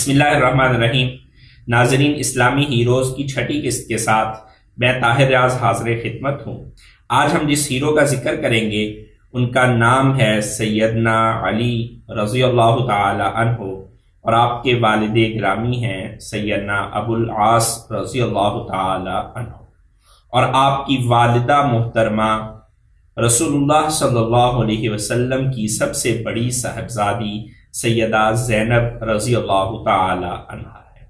بسم اللہ الرحمن الرحیم۔ ناظرین، اسلامی ہیروز کی چھٹی قسط کے ساتھ میں طاہر ریاض حاضر خدمت ہوں۔ آج ہم جس ہیرو کا ذکر کریں گے ان کا نام ہے سیدنا علی رضی اللہ تعالی عنہ، اور آپ کے والد گرامی ہیں سیدنا ابو العاص رضی اللہ تعالی عنہ، اور آپ کی والدہ محترمہ رسول اللہ صلی اللہ علیہ وسلم کی سب سے بڑی صاحبزادی سیدہ زینب رضی اللہ تعالی عنہا ہے،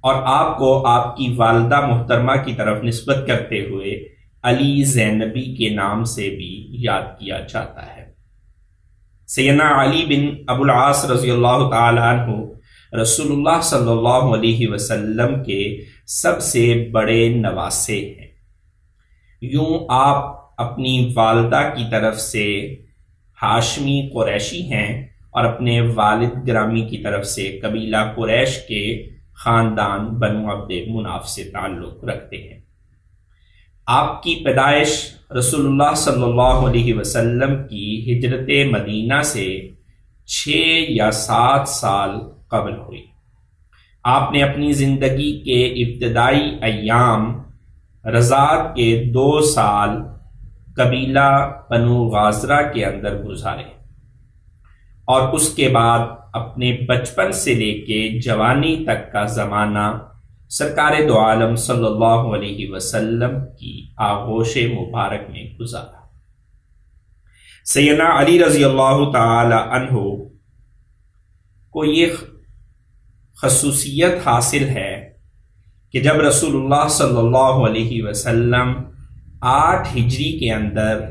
اور آپ کو آپ کی والدہ محترمہ کی طرف نسبت کرتے ہوئے علی زینبی کے نام سے بھی یاد کیا جاتا ہے۔ سیدنا علی بن ابو العاص رضی اللہ تعالی عنہ رسول اللہ صلی اللہ علیہ وسلم کے سب سے بڑے نواسے ہیں۔ یوں آپ اپنی والدہ کی طرف سے ہاشمی قریشی ہیں اور اپنے والد گرامی کی طرف سے قبیلہ قریش کے خاندان بنو عبد مناف سے تعلق رکھتے ہیں۔ آپ کی پیدائش رسول اللہ صلی اللہ علیہ وسلم کی ہجرت مدینہ سے 6 یا 7 سال قبل ہوئی۔ آپ نے اپنی زندگی کے ابتدائی ایام رضاعت کے 2 سال قبیلہ بنو غازرہ کے اندر گزارے، اور اس کے بعد اپنے بچپن سے لے کے جوانی تک کا زمانہ سرکار دو عالم صلی اللہ علیہ وسلم کی آغوش مبارک میں گزارا۔ سیدنا علی رضی اللہ تعالی عنہ کو یہ خصوصیت حاصل ہے کہ جب رسول اللہ صلی اللہ علیہ وسلم 8 ہجری کے اندر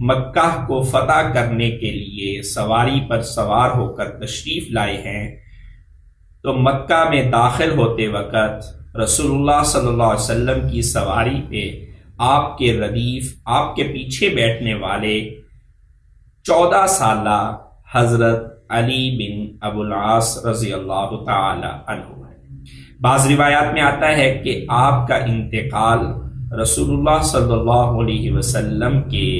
مکہ کو فتح کرنے کے لیے سواری پر سوار ہو کر تشریف لائے ہیں، تو مکہ میں داخل ہوتے وقت رسول اللہ صلی اللہ علیہ وسلم کی سواری پہ آپ کے ردیف، آپ کے پیچھے بیٹھنے والے 14 سالہ حضرت علی بن ابو العاص رضی اللہ تعالی عنہ ہے۔ بعض روایات میں آتا ہے کہ آپ کا انتقال رسول اللہ صلی اللہ علیہ وسلم کے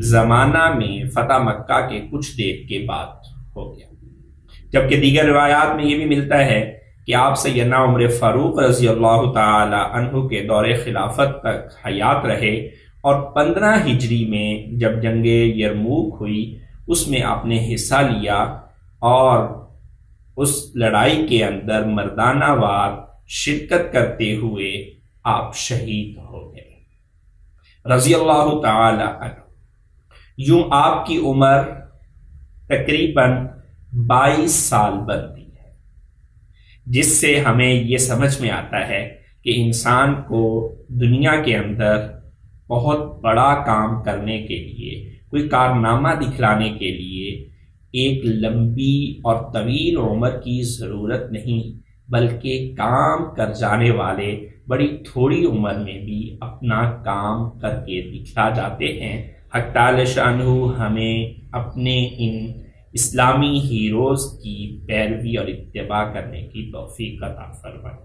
زمانہ میں فتح مکہ کے کچھ دیر کے بعد ہو گیا، جبکہ دیگر روایات میں یہ بھی ملتا ہے کہ آپ سیدنا عمر فاروق رضی اللہ تعالی عنہ کے دور خلافت تک حیات رہے، اور 15 ہجری میں جب جنگ یرموک ہوئی اس میں آپ نے حصہ لیا، اور اس لڑائی کے اندر مردانہ وار شرکت کرتے ہوئے آپ شہید ہو گئے رضی اللہ تعالی عنہ۔ یوں آپ کی عمر تقریباً 22 سال بنتی ہے، جس سے ہمیں یہ سمجھ میں آتا ہے کہ انسان کو دنیا کے اندر بہت بڑا کام کرنے کے لیے، کوئی کارنامہ دکھلانے کے لیے ایک لمبی اور طویل عمر کی ضرورت نہیں، بلکہ کام کر جانے والے بڑی تھوڑی عمر میں بھی اپنا کام کر کے دکھلا جاتے ہیں۔ حق تعالی شانہ ہمیں اپنے ان اسلامی ہیروز کی پیروی اور اتباع کرنے کی توفیق عطا فرمائے۔